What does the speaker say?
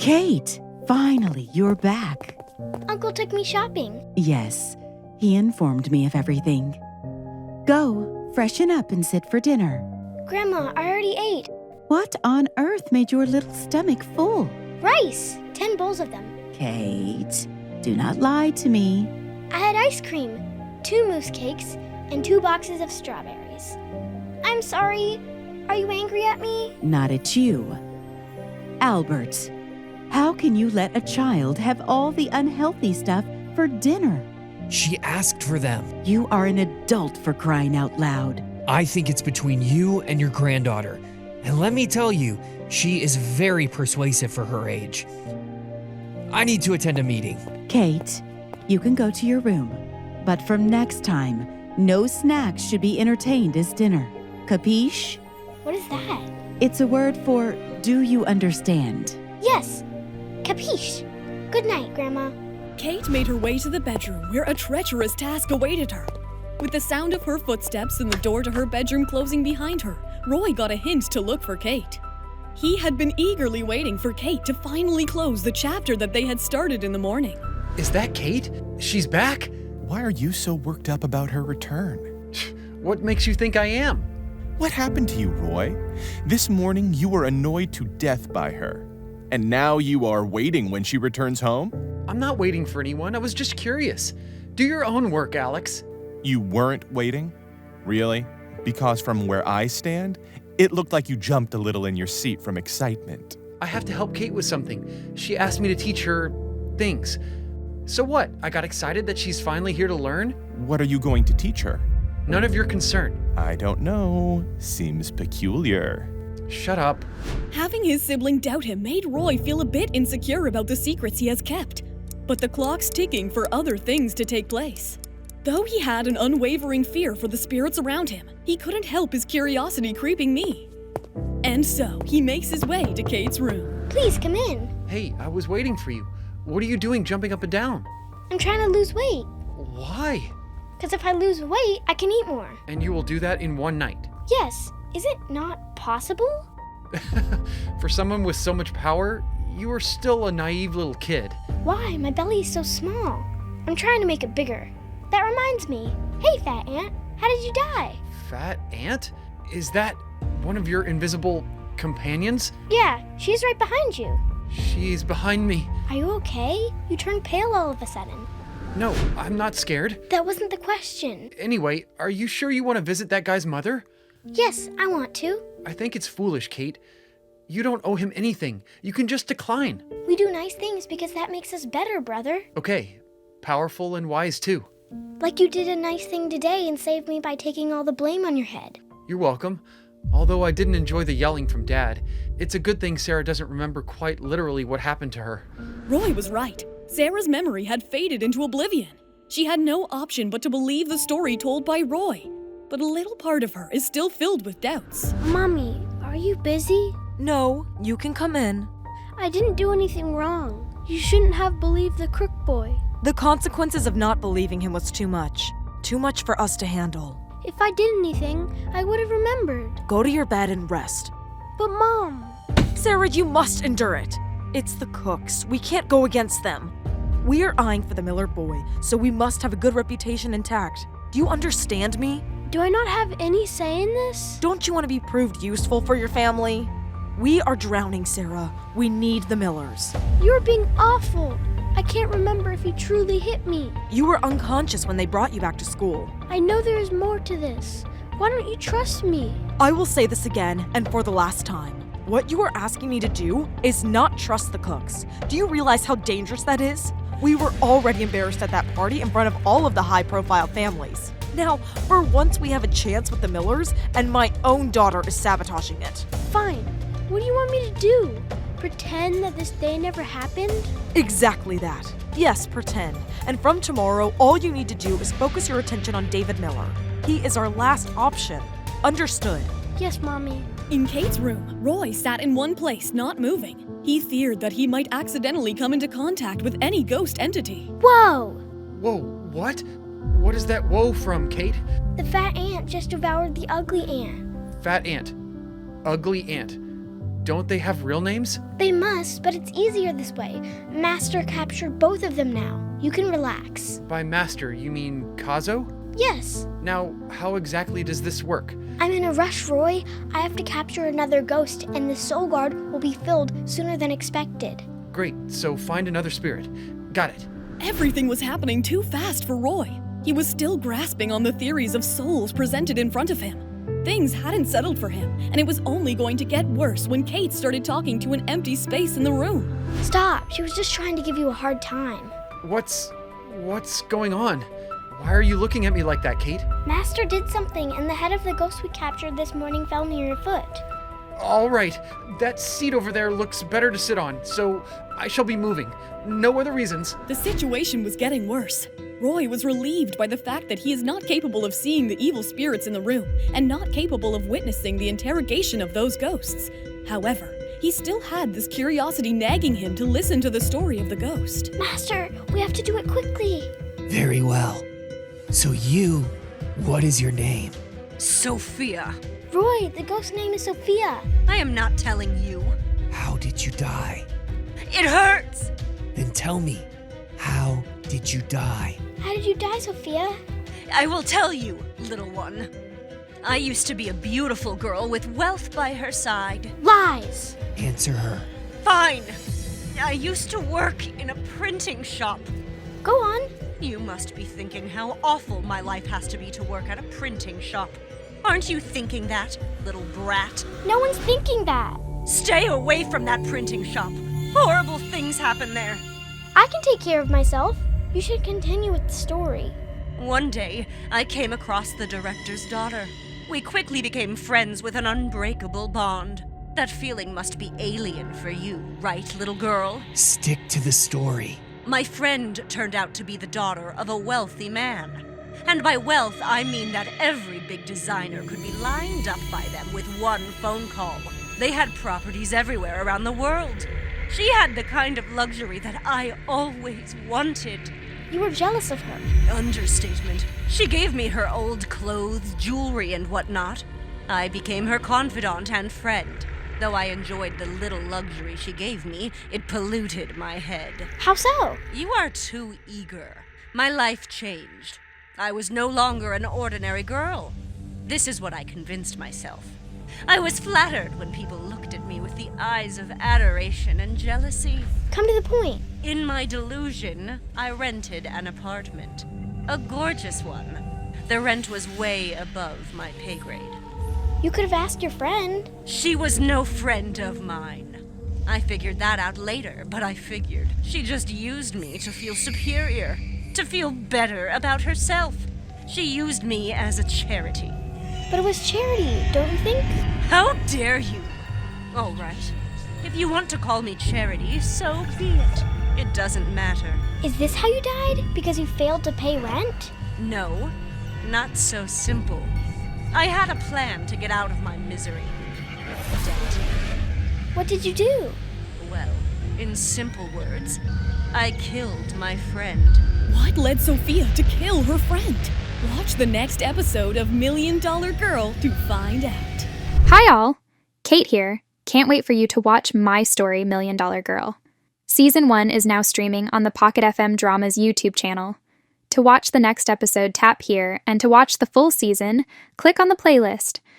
Kate, finally, you're back. Uncle took me shopping. Yes, he informed me of everything. Go, freshen up and sit for dinner. Grandma, I already ate. What on earth made your little stomach full? Rice! 10 bowls of them. Kate, do not lie to me. I had ice cream, 2 mousse cakes, and 2 boxes of strawberries. I'm sorry. Are you angry at me? Not at you. Albert, how can you let a child have all the unhealthy stuff for dinner? She asked for them. You are an adult, for crying out loud. I think it's between you and your granddaughter. And let me tell you, she is very persuasive for her age. I need to attend a meeting. Kate, you can go to your room. But from next time, no snacks should be entertained as dinner. Capiche? What is that? It's a word for, do you understand? Yes. Capiche. Good night, Grandma. Kate made her way to the bedroom where a treacherous task awaited her. With the sound of her footsteps and the door to her bedroom closing behind her, Roy got a hint to look for Kate. He had been eagerly waiting for Kate to finally close the chapter that they had started in the morning. Is that Kate? She's back? Why are you so worked up about her return? What makes you think I am? What happened to you, Roy? This morning you were annoyed to death by her. And now you are waiting when she returns home? I'm not waiting for anyone. I was just curious. Do your own work, Alex. You weren't waiting? Really? Because from where I stand, it looked like you jumped a little in your seat from excitement. I have to help Kate with something. She asked me to teach her things. So what? I got excited that she's finally here to learn? What are you going to teach her? None of your concern. I don't know. Seems peculiar. Shut up. Having his sibling doubt him made Roy feel a bit insecure about the secrets he has kept. But the clock's ticking for other things to take place. Though he had an unwavering fear for the spirits around him, he couldn't help his curiosity creeping me. And so, he makes his way to Kate's room. Please come in. Hey, I was waiting for you. What are you doing jumping up and down? I'm trying to lose weight. Why? Because if I lose weight, I can eat more. And you will do that in one night. Yes. Is it not possible? For someone with so much power, you are still a naive little kid. Why? My belly is so small. I'm trying to make it bigger. That reminds me. Hey, Fat Ant. How did you die? Fat Ant? Is that one of your invisible companions? Yeah, she's right behind you. She's behind me. Are you okay? You turned pale all of a sudden. No, I'm not scared. That wasn't the question. Anyway, are you sure you want to visit that guy's mother? Yes, I want to. I think it's foolish, Kate. You don't owe him anything. You can just decline. We do nice things because that makes us better, brother. Okay, powerful and wise too. Like you did a nice thing today and saved me by taking all the blame on your head. You're welcome. Although I didn't enjoy the yelling from Dad, it's a good thing Sarah doesn't remember quite literally what happened to her. Roy was right. Sarah's memory had faded into oblivion. She had no option but to believe the story told by Roy. But a little part of her is still filled with doubts. Mommy, are you busy? No, you can come in. I didn't do anything wrong. You shouldn't have believed the crook boy. The consequences of not believing him was too much. Too much for us to handle. If I did anything, I would have remembered. Go to your bed and rest. But Mom... Sarah, you must endure it. It's the cooks. We can't go against them. We are eyeing for the Miller boy, so we must have a good reputation intact. Do you understand me? Do I not have any say in this? Don't you want to be proved useful for your family? We are drowning, Sarah. We need the Millers. You're being awful. I can't remember if he truly hit me. You were unconscious when they brought you back to school. I know there is more to this. Why don't you trust me? I will say this again, and for the last time. What you are asking me to do is not trust the cooks. Do you realize how dangerous that is? We were already embarrassed at that party in front of all of the high-profile families. Now, for once we have a chance with the Millers, and my own daughter is sabotaging it. Fine. What do you want me to do? Pretend that this day never happened? Exactly that. Yes, pretend. And from tomorrow, all you need to do is focus your attention on David Miller. He is our last option. Understood? Yes, Mommy. In Kate's room, Roy sat in one place, not moving. He feared that he might accidentally come into contact with any ghost entity. Whoa! Whoa, what? What is that whoa from, Kate? The fat ant just devoured the ugly ant. Fat ant. Ugly ant. don't they have real names? They must, but it's easier this way. Master captured both of them now. You can relax. By master, you mean Kazo? Yes. Now, how exactly does this work? I'm in a rush, Roy. I have to capture another ghost, and the soul guard will be filled sooner than expected. Great, so find another spirit. Got it. Everything was happening too fast for Roy. He was still grasping on the theories of souls presented in front of him. Things hadn't settled for him, and it was only going to get worse when Kate started talking to an empty space in the room. Stop. She was just trying to give you a hard time. What's going on? Why are you looking at me like that, Kate? Master did something, and the head of the ghost we captured this morning fell near your foot. All right, that seat over there looks better to sit on, so I shall be moving. No other reasons. The situation was getting worse. Roy was relieved by the fact that he is not capable of seeing the evil spirits in the room and not capable of witnessing the interrogation of those ghosts. However, he still had this curiosity nagging him to listen to the story of the ghost. Master, we have to do it quickly. Very well. So what is your name? Sophia. Roy, the ghost name is Sophia. I am not telling you. How did you die? It hurts! Then tell me, how did you die? How did you die, Sophia? I will tell you, little one. I used to be a beautiful girl with wealth by her side. Lies. Answer her. Fine. I used to work in a printing shop. Go on. You must be thinking how awful my life has to be to work at a printing shop. Aren't you thinking that, little brat? No one's thinking that. Stay away from that printing shop. Horrible things happen there. I can take care of myself. You should continue with the story. One day, I came across the director's daughter. We quickly became friends with an unbreakable bond. That feeling must be alien for you, right, little girl? Stick to the story. My friend turned out to be the daughter of a wealthy man. And by wealth, I mean that every big designer could be lined up by them with one phone call. They had properties everywhere around the world. She had the kind of luxury that I always wanted. You were jealous of her. Understatement. She gave me her old clothes, jewelry, and whatnot. I became her confidant and friend. Though I enjoyed the little luxury she gave me, it polluted my head. How so? You are too eager. My life changed. I was no longer an ordinary girl. This is what I convinced myself. I was flattered when people looked at me with the eyes of adoration and jealousy. Come to the point. In my delusion, I rented an apartment. A gorgeous one. The rent was way above my pay grade. You could have asked your friend. She was no friend of mine. I figured that out later, but I figured she just used me to feel superior, to feel better about herself. She used me as a charity. But it was charity, don't you think? How dare you? All right. If you want to call me charity, so be it. It doesn't matter. Is this how you died? Because you failed to pay rent? No, not so simple. I had a plan to get out of my misery. Debt. What did you do? Well, in simple words, I killed my friend. What led Sophia to kill her friend? Watch the next episode of $1 Million Girl to find out. Hi all! Kate here. Can't wait for you to watch my story, $1 Million Girl. Season 1 is now streaming on the Pocket FM Dramas YouTube channel. To watch the next episode, tap here, and to watch the full season, click on the playlist.